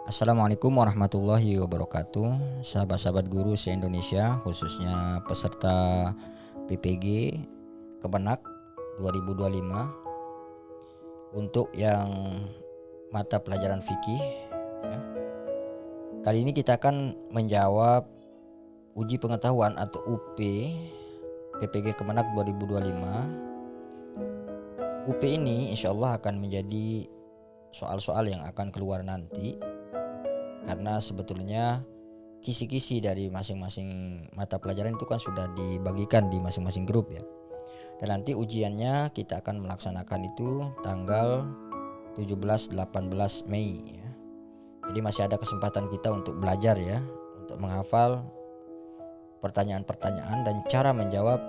Assalamualaikum warahmatullahi wabarakatuh. Sahabat-sahabat guru se-Indonesia, khususnya peserta PPG Kemenak 2025. Untuk yang mata pelajaran fikih ya. Kali ini kita akan menjawab uji pengetahuan atau UP PPG Kemenak 2025. UP ini insya Allah akan menjadi soal-soal yang akan keluar nanti, karena sebetulnya kisi-kisi dari masing-masing mata pelajaran itu kan sudah dibagikan di masing-masing grup ya. Dan nanti ujiannya kita akan melaksanakan itu tanggal 17-18 Mei ya. Jadi masih ada kesempatan kita untuk belajar ya, untuk menghafal pertanyaan-pertanyaan dan cara menjawab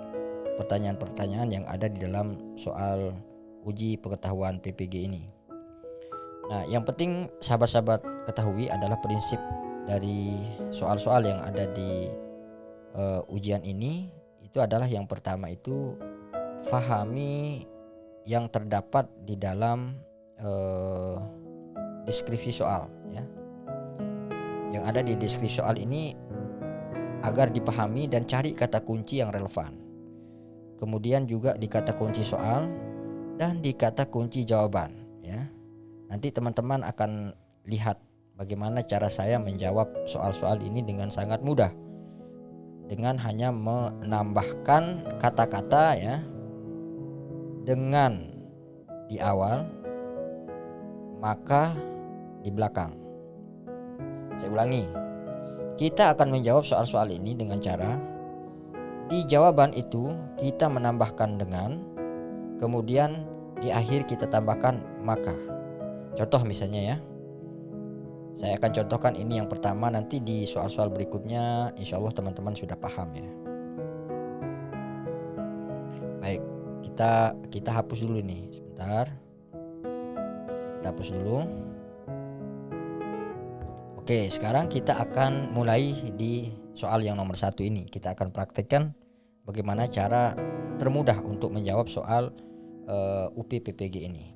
pertanyaan-pertanyaan yang ada di dalam soal uji pengetahuan PPG ini. Nah, yang penting sahabat-sahabat ketahui adalah prinsip dari soal-soal yang ada di ujian ini. Itu adalah yang pertama itu fahami yang terdapat di dalam deskripsi soal ya. Yang ada di deskripsi soal ini agar dipahami dan cari kata kunci yang relevan. Kemudian juga di kata kunci soal dan di kata kunci jawaban ya. Nanti teman-teman akan lihat bagaimana cara saya menjawab soal-soal ini dengan sangat mudah, dengan hanya menambahkan kata-kata ya, dengan di awal maka di belakang. Saya ulangi, kita akan menjawab soal-soal ini dengan cara di jawaban itu kita menambahkan dengan, kemudian di akhir kita tambahkan maka. Contoh misalnya ya, saya akan contohkan ini yang pertama, nanti di soal-soal berikutnya insya Allah teman-teman sudah paham ya. Baik, kita hapus dulu nih sebentar. Kita hapus dulu. Oke, sekarang kita akan mulai di soal yang nomor 1 ini. Kita akan praktekkan bagaimana cara termudah untuk menjawab soal UPPPG ini.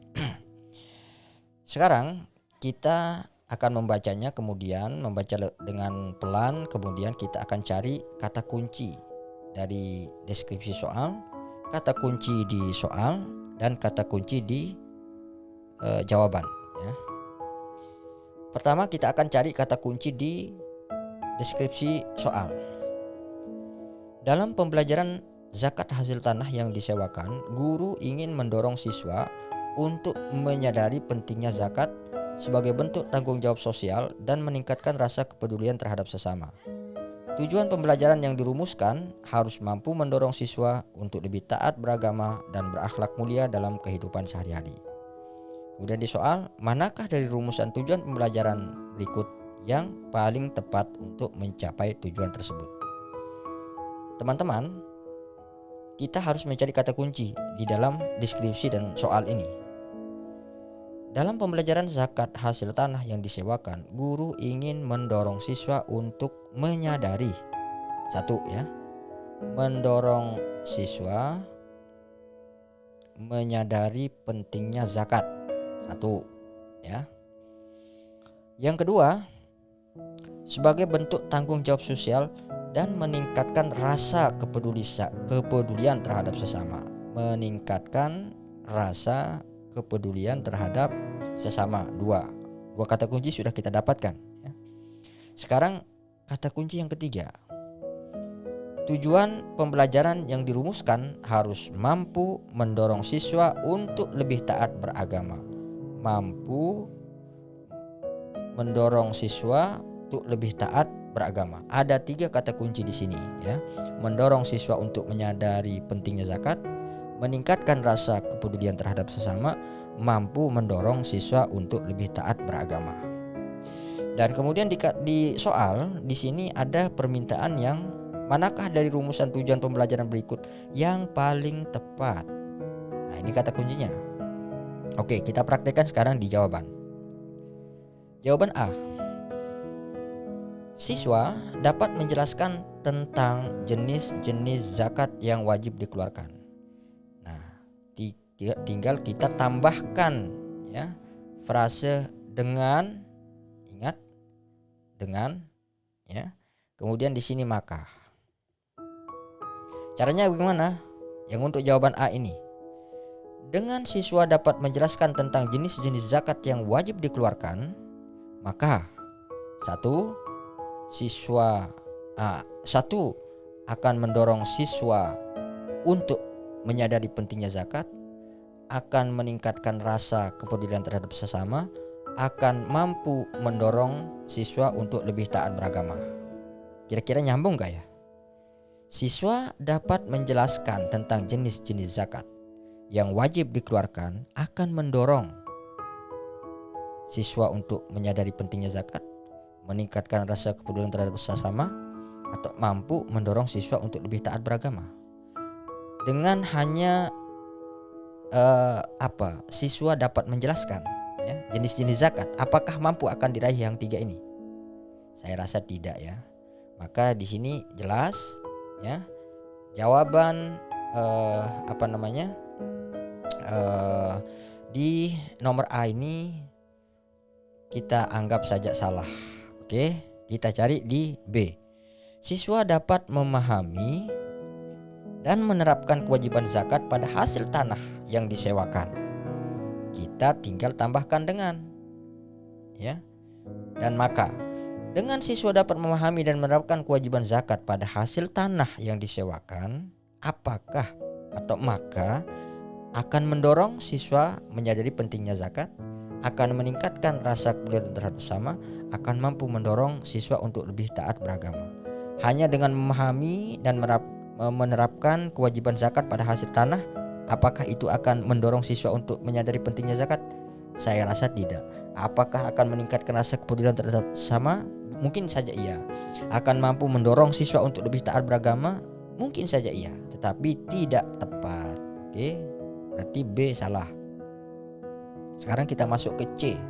Sekarang kita akan membacanya, kemudian membaca dengan pelan, kemudian kita akan cari kata kunci dari deskripsi soal, kata kunci di soal, dan kata kunci di jawaban ya. Pertama kita akan cari kata kunci di deskripsi soal. Dalam pembelajaran zakat hasil tanah yang disewakan, guru ingin mendorong siswa untuk menyadari pentingnya zakat sebagai bentuk tanggung jawab sosial dan meningkatkan rasa kepedulian terhadap sesama. Tujuan pembelajaran yang dirumuskan harus mampu mendorong siswa untuk lebih taat beragama dan berakhlak mulia dalam kehidupan sehari-hari. Kemudian di soal, manakah dari rumusan tujuan pembelajaran berikut yang paling tepat untuk mencapai tujuan tersebut? Teman-teman, kita harus mencari kata kunci di dalam deskripsi dan soal ini. Dalam pembelajaran zakat hasil tanah yang disewakan, guru ingin mendorong siswa untuk menyadari. Satu ya, mendorong siswa menyadari pentingnya zakat. Satu ya. Yang kedua, sebagai bentuk tanggung jawab sosial dan meningkatkan rasa kepedulian terhadap sesama. Meningkatkan rasa kepedulian terhadap sesama. Dua kata kunci sudah kita dapatkan ya. Sekarang kata kunci yang ketiga, tujuan pembelajaran yang dirumuskan harus mampu mendorong siswa untuk lebih taat beragama. Mampu mendorong siswa untuk lebih taat beragama. Ada 3 kata kunci di sini ya. Mendorong siswa untuk menyadari pentingnya zakat, meningkatkan rasa kepedulian terhadap sesama, mampu mendorong siswa untuk lebih taat beragama. Dan kemudian di soal di sini ada permintaan yang manakah dari rumusan tujuan pembelajaran berikut yang paling tepat. Nah, ini kata kuncinya. Oke, kita praktekkan sekarang di jawaban. Jawaban A. Siswa dapat menjelaskan tentang jenis-jenis zakat yang wajib dikeluarkan. Nah, tinggal kita tambahkan ya frase dengan, ingat dengan, ya. Kemudian di sini maka. Caranya bagaimana? Yang untuk jawaban A ini. Dengan siswa dapat menjelaskan tentang jenis-jenis zakat yang wajib dikeluarkan, maka satu akan mendorong siswa untuk menyadari pentingnya zakat, akan meningkatkan rasa kepedulian terhadap sesama, akan mampu mendorong siswa untuk lebih taat beragama. Kira-kira nyambung gak ya? Siswa dapat menjelaskan tentang jenis-jenis zakat yang wajib dikeluarkan akan mendorong siswa untuk menyadari pentingnya zakat, meningkatkan rasa kepedulian terhadap sesama, atau mampu mendorong siswa untuk lebih taat beragama. Dengan hanya siswa dapat menjelaskan, ya, jenis-jenis zakat, apakah mampu akan diraih yang 3 ini? Saya rasa tidak, ya. Maka di sini jelas, ya, jawaban di nomor A ini kita anggap saja salah. Oke, kita cari di B. Siswa dapat memahami dan menerapkan kewajiban zakat pada hasil tanah yang disewakan. Kita tinggal tambahkan dengan, ya, dan maka. Dengan siswa dapat memahami dan menerapkan kewajiban zakat pada hasil tanah yang disewakan, maka akan mendorong siswa menyadari pentingnya zakat, akan meningkatkan rasa kepedulian terhadap sesama, akan mampu mendorong siswa untuk lebih taat beragama. Hanya dengan memahami dan menerapkan kewajiban zakat pada hasil tanah, apakah itu akan mendorong siswa untuk menyadari pentingnya zakat? Saya rasa tidak. Apakah akan meningkatkan rasa kepedulian terhadap sesama? Mungkin saja iya. Akan mampu mendorong siswa untuk lebih taat beragama? Mungkin saja iya, tetapi tidak tepat. Oke, berarti B salah. Sekarang kita masuk ke C.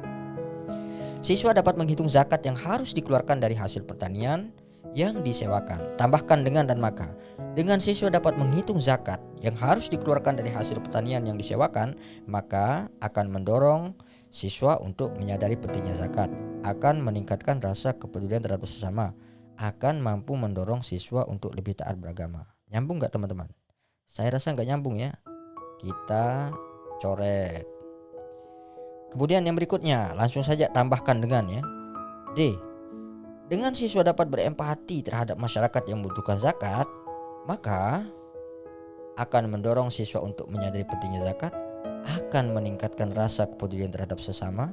Siswa dapat menghitung zakat yang harus dikeluarkan dari hasil pertanian yang disewakan. Tambahkan dengan dan maka. Dengan siswa dapat menghitung zakat yang harus dikeluarkan dari hasil pertanian yang disewakan, maka akan mendorong siswa untuk menyadari pentingnya zakat, akan meningkatkan rasa kepedulian terhadap sesama, akan mampu mendorong siswa untuk lebih taat beragama. Nyambung gak teman-teman? Saya rasa gak nyambung, ya. Kita coret. Kemudian yang berikutnya, langsung saja tambahkan dengan, ya. D. Dengan siswa dapat berempati terhadap masyarakat yang membutuhkan zakat, maka akan mendorong siswa untuk menyadari pentingnya zakat, akan meningkatkan rasa kepedulian terhadap sesama,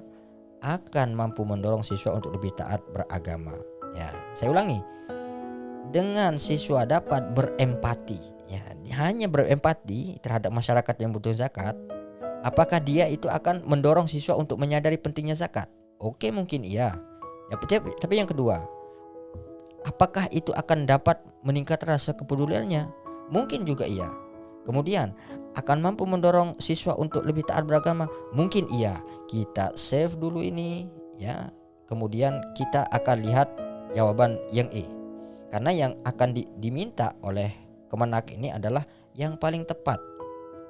akan mampu mendorong siswa untuk lebih taat beragama. Ya, saya ulangi. Dengan siswa dapat berempati, ya, hanya berempati terhadap masyarakat yang butuh zakat, apakah dia itu akan mendorong siswa untuk menyadari pentingnya zakat? Oke, mungkin iya. Ya, tapi yang kedua, apakah itu akan dapat meningkatkan rasa kepeduliannya? Mungkin juga iya. Kemudian, akan mampu mendorong siswa untuk lebih taat beragama? Mungkin iya. Kita save dulu ini, ya. Kemudian kita akan lihat jawaban yang E. Karena yang akan diminta oleh Kemenak ini adalah yang paling tepat.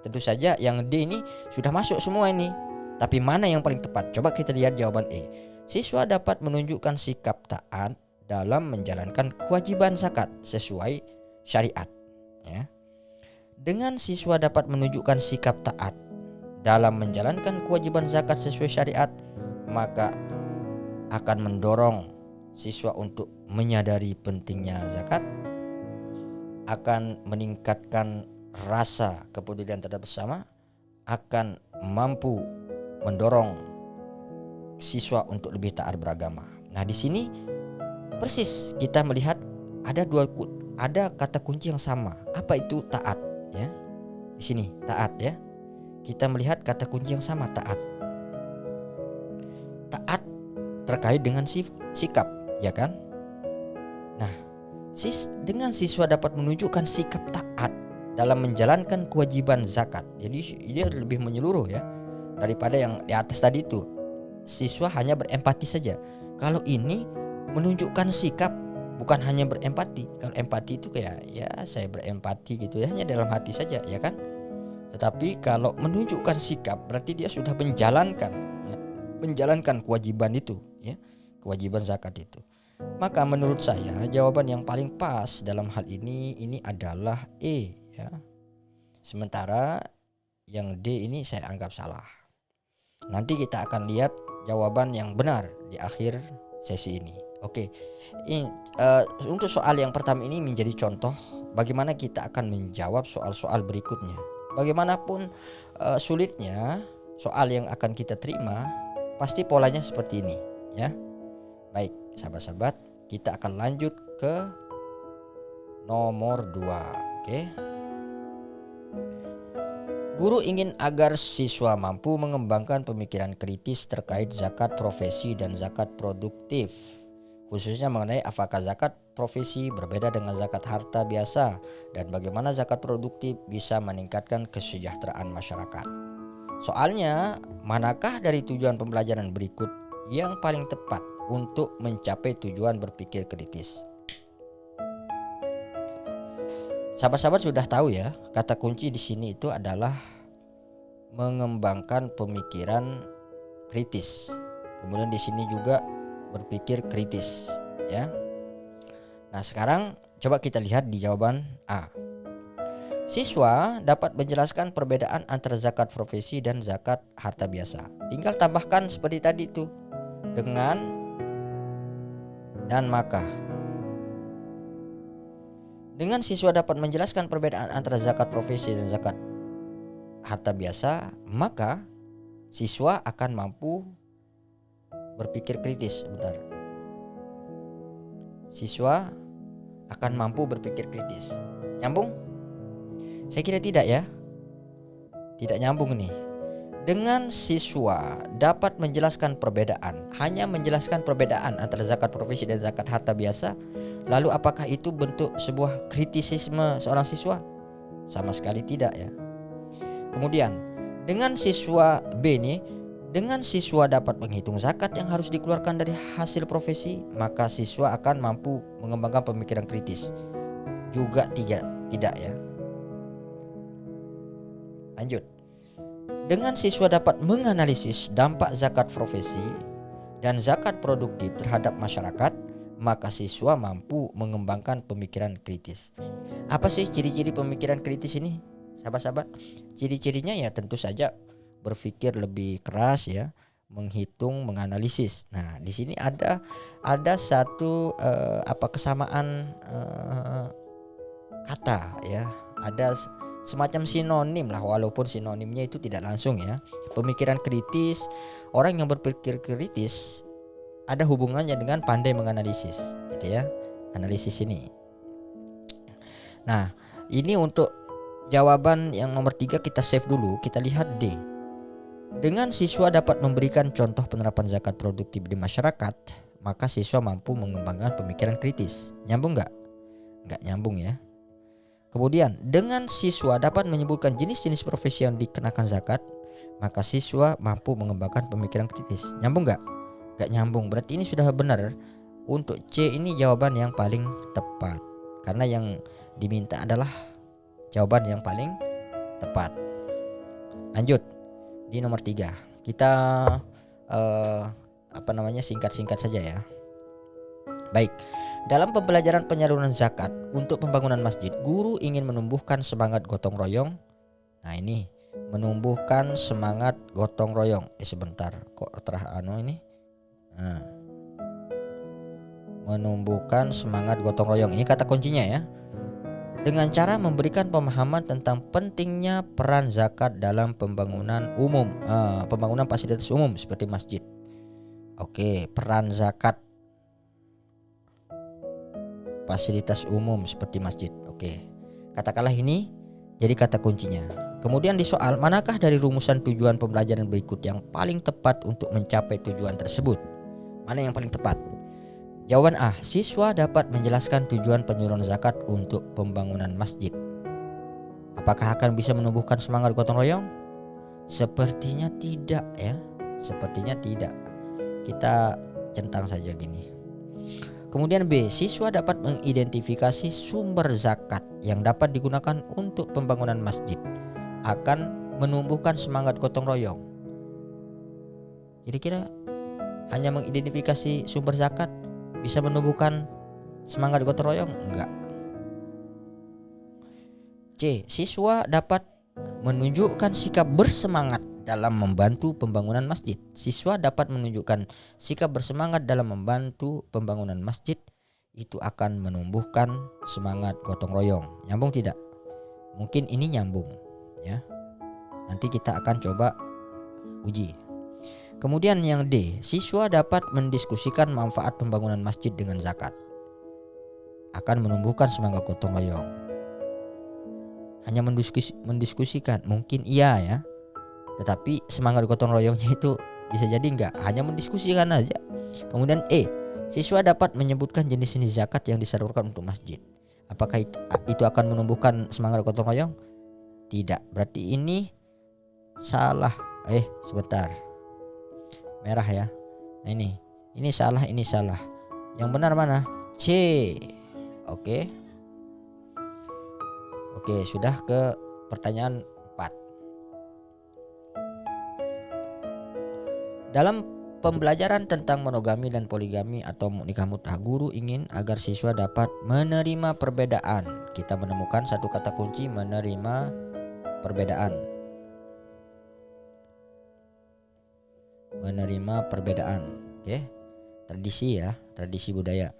Tentu saja yang D ini sudah masuk semua ini. Tapi mana yang paling tepat? Coba kita lihat jawaban E. Siswa dapat menunjukkan sikap taat dalam menjalankan kewajiban zakat sesuai syariat, ya. Dengan siswa dapat menunjukkan sikap taat dalam menjalankan kewajiban zakat sesuai syariat, maka akan mendorong siswa untuk menyadari pentingnya zakat, akan meningkatkan rasa kepedulian terhadap sesama, akan mampu mendorong siswa untuk lebih taat beragama. Nah, di sini persis kita melihat ada kata kunci yang sama. Apa itu taat? Ya, di sini taat, ya. Kita melihat kata kunci yang sama, taat. Taat terkait dengan sikap, ya kan? Nah, dengan siswa dapat menunjukkan sikap taat dalam menjalankan kewajiban zakat. Jadi dia lebih menyeluruh, ya, daripada yang di atas tadi itu. Siswa hanya berempati saja. Kalau ini menunjukkan sikap, bukan hanya berempati. Kalau empati itu kayak, ya, saya berempati gitu, ya, hanya dalam hati saja, ya kan? Tetapi kalau menunjukkan sikap, berarti dia sudah menjalankan kewajiban itu, ya, kewajiban zakat itu. Maka menurut saya jawaban yang paling pas dalam hal ini adalah E ya. Sementara yang D ini saya anggap salah. Nanti kita akan lihat jawaban yang benar di akhir sesi ini. Oke. Untuk soal yang pertama ini menjadi contoh bagaimana kita akan menjawab soal-soal berikutnya. Bagaimanapun sulitnya soal yang akan kita terima, pasti polanya seperti ini ya. Baik, sahabat-sahabat, kita akan lanjut ke nomor 2. Oke. Guru ingin agar siswa mampu mengembangkan pemikiran kritis terkait zakat profesi dan zakat produktif. Khususnya mengenai apakah zakat profesi berbeda dengan zakat harta biasa dan bagaimana zakat produktif bisa meningkatkan kesejahteraan masyarakat. Soalnya, manakah dari tujuan pembelajaran berikut yang paling tepat untuk mencapai tujuan berpikir kritis? Sahabat-sahabat sudah tahu ya, kata kunci di sini itu adalah mengembangkan pemikiran kritis. Kemudian di sini juga berpikir kritis, ya. Nah, sekarang coba kita lihat di jawaban A. Siswa dapat menjelaskan perbedaan antara zakat profesi dan zakat harta biasa. Tinggal tambahkan seperti tadi tuh dengan dan maka. Dengan siswa dapat menjelaskan perbedaan antara zakat profesi dan zakat harta biasa, maka siswa akan mampu berpikir kritis. Bentar. Siswa akan mampu berpikir kritis. Nyambung? Saya kira tidak ya. Tidak nyambung nih. Dengan siswa dapat menjelaskan perbedaan, hanya menjelaskan perbedaan antara zakat profesi dan zakat harta biasa, lalu apakah itu bentuk sebuah kritisisme seorang siswa? Sama sekali tidak ya. Kemudian dengan siswa B nih, dengan siswa dapat menghitung zakat yang harus dikeluarkan dari hasil profesi, maka siswa akan mampu mengembangkan pemikiran kritis. Juga tidak ya. Lanjut. Dengan siswa dapat menganalisis dampak zakat profesi dan zakat produktif terhadap masyarakat, maka siswa mampu mengembangkan pemikiran kritis. Apa sih ciri-ciri pemikiran kritis ini, sahabat-sahabat? Ciri-cirinya ya tentu saja berpikir lebih keras ya, menghitung, menganalisis. Nah, di sini ada satu kesamaan kata ya, ada semacam sinonim lah, walaupun sinonimnya itu tidak langsung ya. Pemikiran kritis, orang yang berpikir kritis ada hubungannya dengan pandai menganalisis, gitu ya. Analisis ini. Nah, ini untuk jawaban yang nomor 3 kita save dulu, kita lihat D. Dengan siswa dapat memberikan contoh penerapan zakat produktif di masyarakat, maka siswa mampu mengembangkan pemikiran kritis. Nyambung nggak? Nggak nyambung ya. Kemudian dengan siswa dapat menyebutkan jenis-jenis profesi yang dikenakan zakat, maka siswa mampu mengembangkan pemikiran kritis. Nyambung nggak? Nggak nyambung. Berarti ini sudah benar. Untuk C ini jawaban yang paling tepat, karena yang diminta adalah jawaban yang paling tepat. Lanjut di nomor 3. Kita singkat-singkat saja ya. Baik. Dalam pembelajaran penyaluran zakat untuk pembangunan masjid, guru ingin menumbuhkan semangat gotong royong. Nah, ini menumbuhkan semangat gotong royong. Sebentar, kok ini? Nah, menumbuhkan semangat gotong royong. Ini kata kuncinya ya. Dengan cara memberikan pemahaman tentang pentingnya peran zakat dalam pembangunan umum, pembangunan fasilitas umum seperti masjid. Oke, peran zakat fasilitas umum seperti masjid. Oke. Katakanlah ini jadi kata kuncinya. Kemudian di soal, manakah dari rumusan tujuan pembelajaran berikut yang paling tepat untuk mencapai tujuan tersebut? Mana yang paling tepat? Jawaban A, siswa dapat menjelaskan tujuan penyaluran zakat untuk pembangunan masjid. Apakah akan bisa menumbuhkan semangat gotong royong? Sepertinya tidak ya. Sepertinya tidak. Kita centang saja gini. Kemudian B, siswa dapat mengidentifikasi sumber zakat yang dapat digunakan untuk pembangunan masjid, akan menumbuhkan semangat gotong royong. Kira-kira hanya mengidentifikasi sumber zakat bisa menumbuhkan semangat gotong royong? Enggak. C. Siswa dapat menunjukkan sikap bersemangat dalam membantu pembangunan masjid. Siswa dapat menunjukkan sikap bersemangat dalam membantu pembangunan masjid, itu akan menumbuhkan semangat gotong royong. Nyambung tidak? Mungkin ini nyambung ya. Nanti kita akan coba uji. Kemudian yang D, siswa dapat mendiskusikan manfaat pembangunan masjid dengan zakat. Akan menumbuhkan semangat gotong royong. Hanya mendiskusikan, mungkin iya ya. Tetapi semangat gotong royongnya itu bisa jadi enggak, hanya mendiskusikan aja. Kemudian E, siswa dapat menyebutkan jenis-jenis zakat yang disalurkan untuk masjid. Apakah itu akan menumbuhkan semangat gotong royong? Tidak. Berarti ini salah. Sebentar. Merah ya. Nah, ini salah, ini salah. Yang benar mana? C. Oke, sudah ke pertanyaan 4. Dalam pembelajaran tentang monogami dan poligami atau nikah mut'ah, guru ingin agar siswa dapat menerima perbedaan. Kita menemukan satu kata kunci, menerima perbedaan. Menerima perbedaan. Oke. Tradisi ya, tradisi budaya.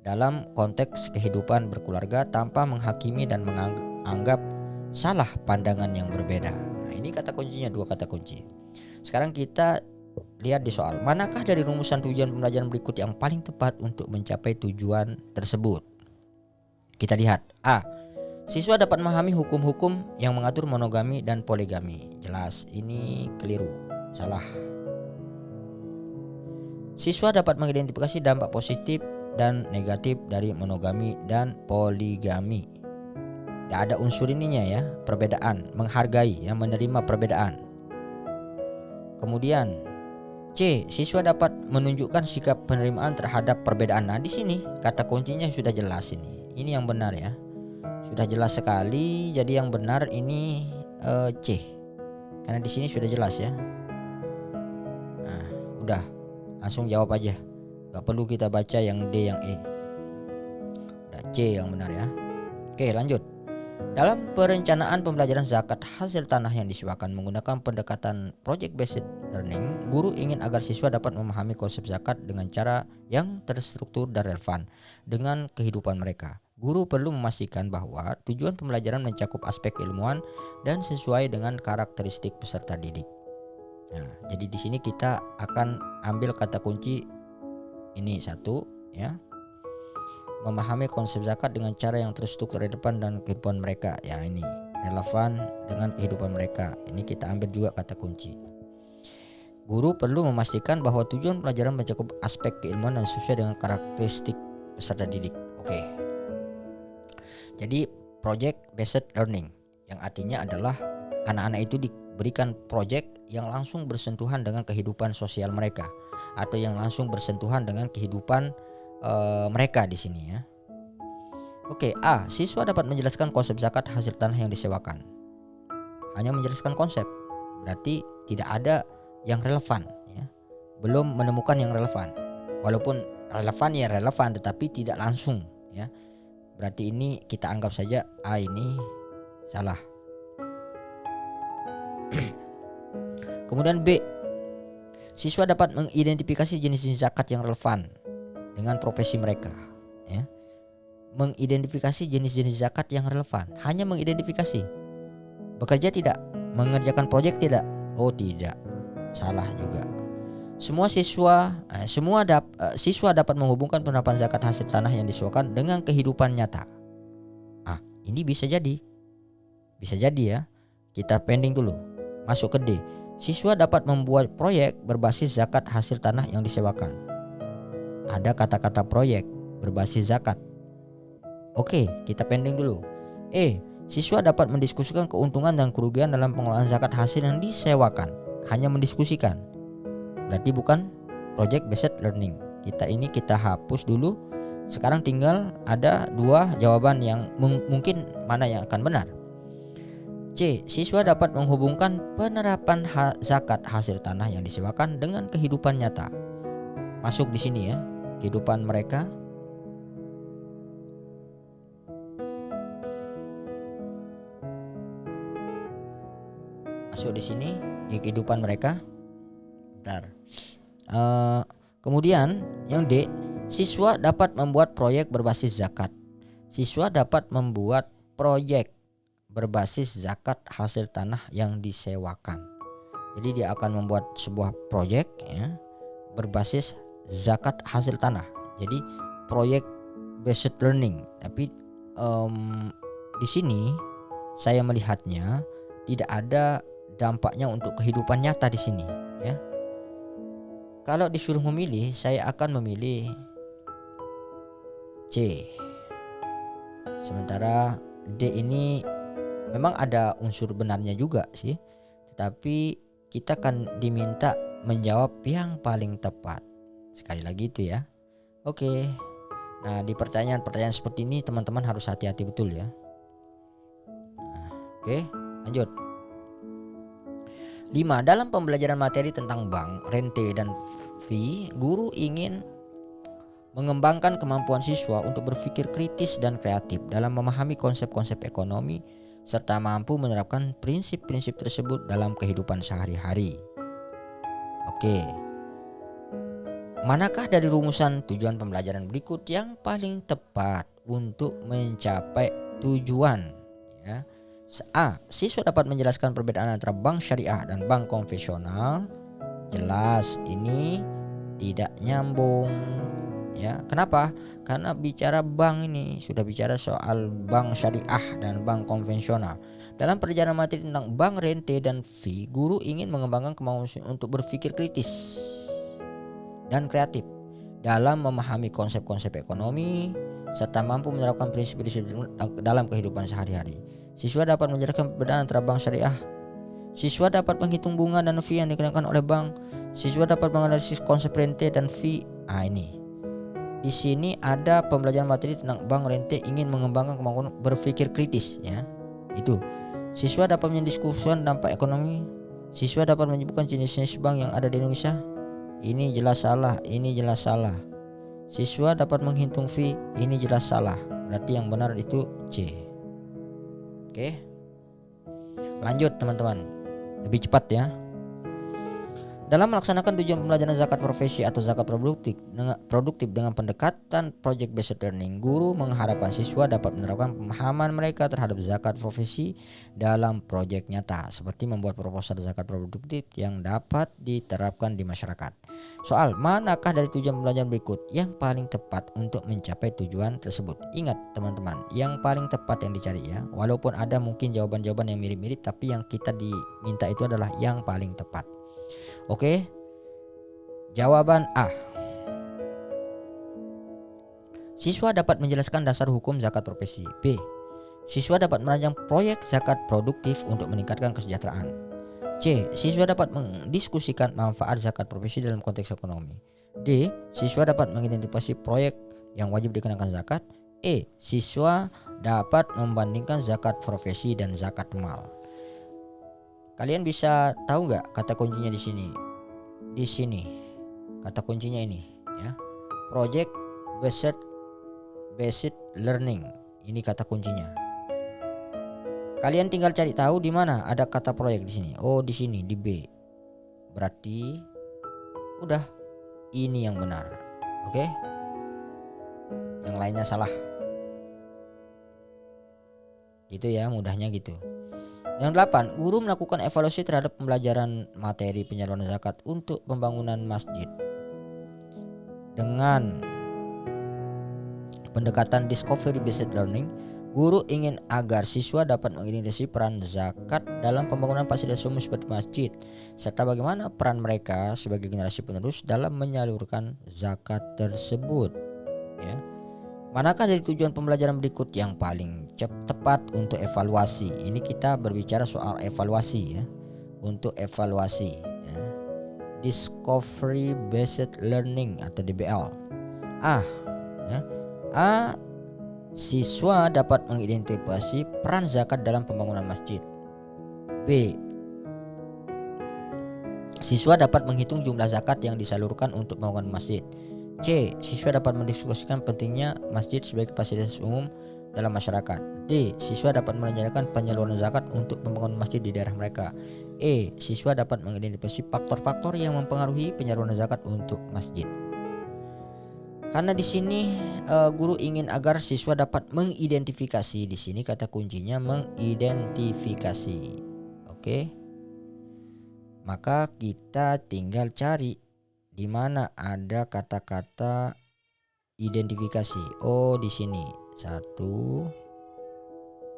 Dalam konteks kehidupan berkeluarga tanpa menghakimi dan menganggap salah pandangan yang berbeda. Nah, ini kata kuncinya, 2 kata kunci. Sekarang kita lihat di soal. Manakah dari rumusan tujuan pembelajaran berikut yang paling tepat untuk mencapai tujuan tersebut? Kita lihat. A. Siswa dapat memahami hukum-hukum yang mengatur monogami dan poligami. Jelas, ini keliru, salah. Siswa dapat mengidentifikasi dampak positif dan negatif dari monogami dan poligami. Tidak ada unsur ininya ya, perbedaan, menghargai, yang menerima perbedaan. Kemudian C, siswa dapat menunjukkan sikap penerimaan terhadap perbedaan. Nah, di sini kata kuncinya sudah jelas ini. Ini yang benar ya. Sudah jelas sekali. Jadi yang benar ini C. Karena di sini sudah jelas ya. Nah, udah. Langsung jawab aja. Gak perlu kita baca yang D, yang E. Udah, C yang benar ya. Oke, lanjut. Dalam perencanaan pembelajaran zakat hasil tanah yang disewakan menggunakan pendekatan project based learning, guru ingin agar siswa dapat memahami konsep zakat dengan cara yang terstruktur dan relevan dengan kehidupan mereka. Guru perlu memastikan bahwa tujuan pembelajaran mencakup aspek ilmuwan dan sesuai dengan karakteristik peserta didik. Nah, jadi di sini kita akan ambil kata kunci ini 1 ya. Memahami konsep zakat dengan cara yang terstruktur relevan dan kehidupan mereka. Ya, ini relevan dengan kehidupan mereka. Ini kita ambil juga kata kunci. Guru perlu memastikan bahwa tujuan pelajaran mencakup aspek keilmuan dan sesuai dengan karakteristik peserta didik. Oke. Jadi project based learning yang artinya adalah anak-anak itu diberikan project yang langsung bersentuhan dengan kehidupan sosial mereka atau yang langsung bersentuhan dengan kehidupan mereka di sini ya. Oke, A, siswa dapat menjelaskan konsep zakat hasil tanah yang disewakan. Hanya menjelaskan konsep, berarti tidak ada yang relevan ya. Belum menemukan yang relevan. Walaupun relevan ya relevan, tetapi tidak langsung ya. Berarti ini kita anggap saja A ini salah. Kemudian B, siswa dapat mengidentifikasi jenis-jenis zakat yang relevan dengan profesi mereka ya. Mengidentifikasi jenis-jenis zakat yang relevan. Hanya mengidentifikasi. Bekerja tidak? Mengerjakan proyek tidak? Oh, tidak. Salah juga. Siswa dapat menghubungkan penerapan zakat hasil tanah yang disewakan dengan kehidupan nyata. Ini bisa jadi. Bisa jadi ya. Kita pending dulu. Masuk ke D. Siswa dapat membuat proyek berbasis zakat hasil tanah yang disewakan. Ada kata-kata proyek berbasis zakat. Oke, kita pending dulu. E, siswa dapat mendiskusikan keuntungan dan kerugian dalam pengelolaan zakat hasil yang disewakan. Hanya mendiskusikan. Berarti bukan project based learning. Kita hapus dulu. Sekarang tinggal ada 2 jawaban yang mungkin mana yang akan benar. C, siswa dapat menghubungkan penerapan zakat hasil tanah yang disewakan dengan kehidupan nyata. Masuk di sini ya. kehidupan mereka. Masuk di sini di kehidupan mereka. Bentar. Kemudian yang D, siswa dapat membuat proyek berbasis zakat. Siswa dapat membuat proyek berbasis zakat hasil tanah yang disewakan. Jadi dia akan membuat sebuah proyek ya, berbasis zakat hasil tanah. Jadi proyek based learning. Tapi di sini saya melihatnya tidak ada dampaknya untuk kehidupan nyata di sini ya. Kalau disuruh memilih, saya akan memilih C. Sementara D ini memang ada unsur benarnya juga sih, tetapi kita akan diminta menjawab yang paling tepat. Sekali lagi itu ya. Oke. Nah, di pertanyaan-pertanyaan seperti ini teman-teman harus hati-hati betul ya. Nah, oke, lanjut. 5. Dalam pembelajaran materi tentang bank, rente, dan fee, guru ingin mengembangkan kemampuan siswa untuk berpikir kritis dan kreatif dalam memahami konsep-konsep ekonomi serta mampu menerapkan prinsip-prinsip tersebut dalam kehidupan sehari-hari. Oke. Manakah dari rumusan tujuan pembelajaran berikut yang paling tepat untuk mencapai tujuan? Ya. A. Siswa dapat menjelaskan perbedaan antara bank syariah dan bank konvensional. Jelas ini tidak nyambung ya. Kenapa? Karena bicara bank ini sudah bicara soal bank syariah dan bank konvensional. Dalam perjalanan materi tentang bank, rente, dan fee, guru ingin mengembangkan kemampuan untuk berpikir kritis dan kreatif dalam memahami konsep-konsep ekonomi serta mampu menerapkan prinsip-prinsip dalam kehidupan sehari-hari. Siswa dapat menjelaskan perbedaan antara bank syariah. Siswa dapat menghitung bunga dan fee yang dikenakan oleh bank. Siswa dapat menganalisis konsep rente dan fee. Ini. Di sini ada pembelajaran materi tentang bank, rente, ingin mengembangkan kemampuan berpikir kritis ya. Itu. Siswa dapat mendiskusikan dampak ekonomi. Siswa dapat menyebutkan jenis-jenis bank yang ada di Indonesia. Ini jelas salah, ini jelas salah. Siswa dapat menghitung fee. Ini jelas salah. Berarti yang benar itu C. Oke. Lanjut teman-teman. Lebih cepat ya. Dalam melaksanakan tujuan pembelajaran zakat profesi atau zakat produktif dengan pendekatan project based learning, guru mengharapkan siswa dapat menerapkan pemahaman mereka terhadap zakat profesi dalam proyek nyata, seperti membuat proposal zakat produktif yang dapat diterapkan di masyarakat. Soal, manakah dari tujuan pembelajaran berikut yang paling tepat untuk mencapai tujuan tersebut? Ingat teman-teman, yang paling tepat yang dicari ya. Walaupun ada mungkin jawaban-jawaban yang mirip-mirip, tapi yang kita diminta itu adalah yang paling tepat. Oke. Jawaban A. Siswa dapat menjelaskan dasar hukum zakat profesi. B. Siswa dapat merancang proyek zakat produktif untuk meningkatkan kesejahteraan. C. Siswa dapat mendiskusikan manfaat zakat profesi dalam konteks ekonomi. D. Siswa dapat mengidentifikasi proyek yang wajib dikenakan zakat. E. Siswa dapat membandingkan zakat profesi dan zakat mal. Kalian bisa tahu nggak kata kuncinya di sini? Di sini kata kuncinya ini ya. Project based learning. Ini kata kuncinya. Kalian tinggal cari tahu di mana ada kata proyek di sini. Oh, di sini di B. Berarti udah ini yang benar. Oke? Yang lainnya salah. Gitu ya, mudahnya gitu. Yang 8, guru melakukan evaluasi terhadap pembelajaran materi penyaluran zakat untuk pembangunan masjid. Dengan pendekatan discovery based learning, guru ingin agar siswa dapat mengidentifikasi peran zakat dalam pembangunan fasilitas umum seperti masjid, serta bagaimana peran mereka sebagai generasi penerus dalam menyalurkan zakat tersebut. Ya. Manakah dari tujuan pembelajaran berikut yang paling tepat untuk evaluasi? Ini kita berbicara soal evaluasi ya. Untuk evaluasi ya. Discovery based learning atau DBL. A. Ya. A. Siswa dapat mengidentifikasi peran zakat dalam pembangunan masjid. B. Siswa dapat menghitung jumlah zakat yang disalurkan untuk pembangunan masjid. C. Siswa dapat mendiskusikan pentingnya masjid sebagai fasilitas umum dalam masyarakat. D. Siswa dapat merencanakan penyaluran zakat untuk pembangunan masjid di daerah mereka. E. Siswa dapat mengidentifikasi faktor-faktor yang mempengaruhi penyaluran zakat untuk masjid. Karena di sini guru ingin agar siswa dapat mengidentifikasi. Di sini kata kuncinya mengidentifikasi. Oke. Maka kita tinggal cari di mana ada kata-kata identifikasi. Oh, di sini 1,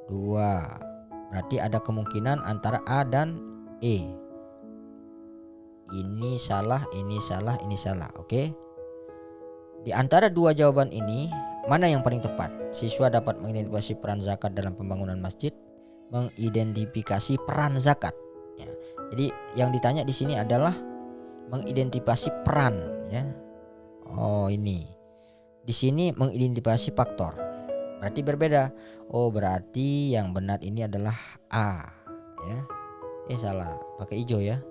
2. Berarti ada kemungkinan antara A dan E. Ini salah, ini salah, ini salah. Oke. Di antara dua jawaban ini, mana yang paling tepat? Siswa dapat mengidentifikasi peran zakat dalam pembangunan masjid, mengidentifikasi peran zakat. Ya. Jadi yang ditanya di sini adalah mengidentifikasi peran, ya. Oh, ini. Di sini mengidentifikasi faktor. Berarti berbeda. Oh, berarti yang benar ini adalah A, ya. Salah, pakai hijau ya.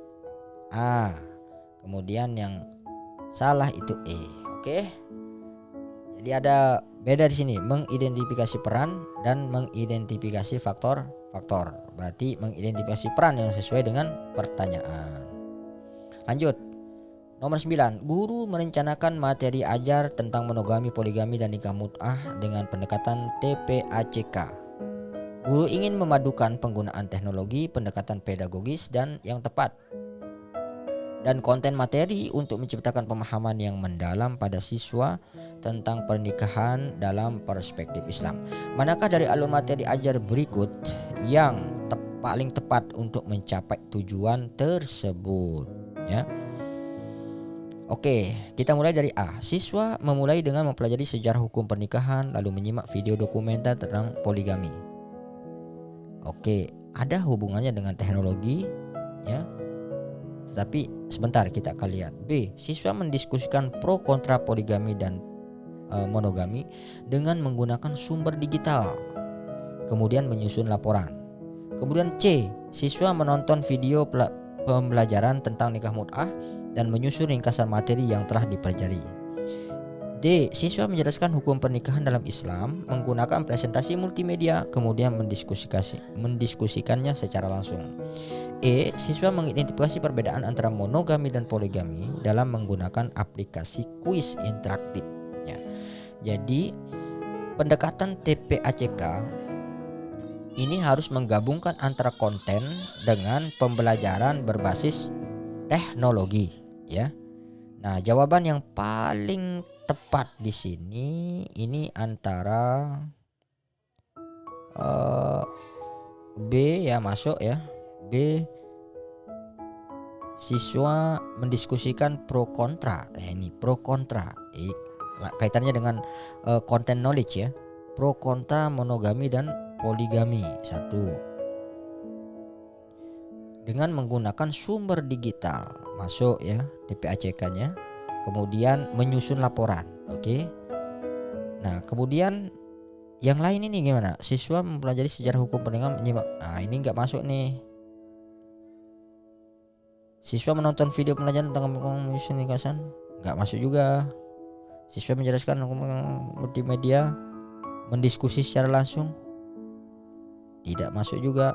A. Kemudian yang salah itu E. Oke. Jadi ada beda di sini, mengidentifikasi peran dan mengidentifikasi faktor-faktor. Berarti mengidentifikasi peran yang sesuai dengan pertanyaan. Lanjut. Nomor 9, guru merencanakan materi ajar tentang monogami, poligami dan nikah mut'ah dengan pendekatan TPACK. Guru ingin memadukan penggunaan teknologi, pendekatan pedagogis dan yang tepat dan konten materi untuk menciptakan pemahaman yang mendalam pada siswa tentang pernikahan dalam perspektif Islam. Manakah dari alur materi ajar berikut yang paling tepat untuk mencapai tujuan tersebut, ya? Oke, kita mulai dari A. Siswa memulai dengan mempelajari sejarah hukum pernikahan lalu menyimak video dokumenter tentang poligami. Oke, ada hubungannya dengan teknologi, ya. Tetapi sebentar kita akan lihat. B. Siswa mendiskusikan pro kontra poligami dan monogami dengan menggunakan sumber digital. Kemudian menyusun laporan. Kemudian C. Siswa menonton video pembelajaran tentang nikah mut'ah dan menyusun ringkasan materi yang telah dipelajari. D. Siswa menjelaskan hukum pernikahan dalam Islam menggunakan presentasi multimedia kemudian mendiskusikannya secara langsung. E. Siswa mengidentifikasi perbedaan antara monogami dan poligami dalam menggunakan aplikasi kuis interaktif, ya. Jadi pendekatan TPACK ini harus menggabungkan antara konten dengan pembelajaran berbasis teknologi, ya. Nah, jawaban yang paling tepat di sini ini antara B, ya, masuk ya. B. Siswa mendiskusikan pro kontra. Ini pro kontra. Kaitannya dengan content knowledge, ya. Pro kontra monogami dan poligami. 1. Dengan menggunakan sumber digital. Masuk ya TPACK-nya. Kemudian menyusun laporan. Oke. Nah, kemudian yang lain ini gimana? Siswa mempelajari sejarah hukum pernikahan menyimak. Nah, ini enggak masuk nih. Siswa menonton video pembelajaran tentang menyusun ringkasan, enggak masuk juga. Siswa menjelaskan hukum multimedia, mendiskusi secara langsung, tidak masuk juga.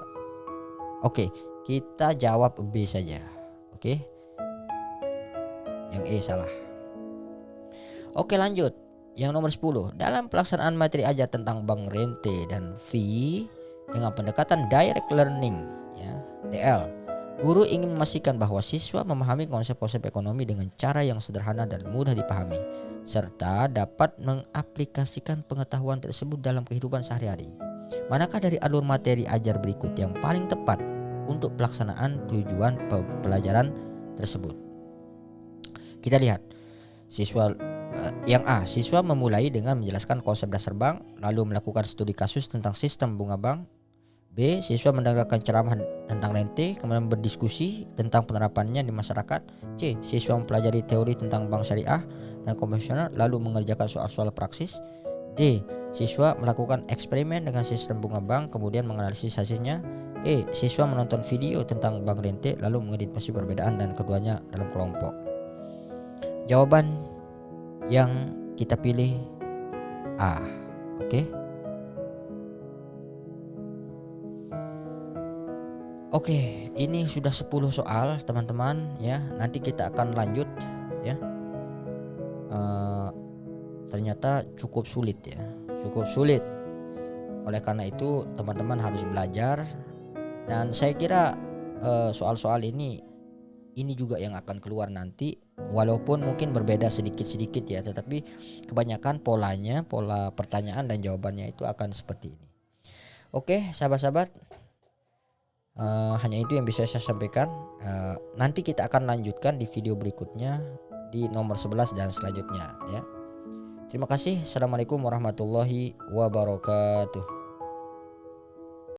Oke, kita jawab B saja. Oke. Yang E salah. Oke, lanjut. Yang nomor 10, dalam pelaksanaan materi ajar tentang bank rente dan fee dengan pendekatan direct learning, ya, DL. Guru ingin memastikan bahwa siswa memahami konsep-konsep ekonomi dengan cara yang sederhana dan mudah dipahami, serta dapat mengaplikasikan pengetahuan tersebut dalam kehidupan sehari-hari. Manakah dari alur materi ajar berikut yang paling tepat untuk pelaksanaan tujuan pembelajaran tersebut? Kita lihat. Yang A, siswa memulai dengan menjelaskan konsep dasar bank, lalu melakukan studi kasus tentang sistem bunga bank. B. Siswa mendengarkan ceramah tentang rente, kemudian berdiskusi tentang penerapannya di masyarakat. C. Siswa mempelajari teori tentang bank syariah dan konvensional, lalu mengerjakan soal-soal praksis. D. Siswa melakukan eksperimen dengan sistem bunga bank, kemudian menganalisis hasilnya. E. Siswa menonton video tentang bank rente, lalu mengidentifikasi perbedaan dan keduanya dalam kelompok. Jawaban yang kita pilih A. Oke. Oke, ini sudah 10 soal teman-teman ya. Nanti kita akan lanjut ya. Ternyata cukup sulit ya. Cukup sulit. Oleh karena itu teman-teman harus belajar, dan saya kira soal-soal ini juga yang akan keluar nanti, walaupun mungkin berbeda sedikit-sedikit ya, tetapi kebanyakan polanya, pola pertanyaan dan jawabannya itu akan seperti ini. Oke, sahabat-sahabat, hanya itu yang bisa saya sampaikan. Nanti kita akan lanjutkan di video berikutnya di nomor 11 dan selanjutnya ya. Terima kasih. Assalamualaikum warahmatullahi wabarakatuh.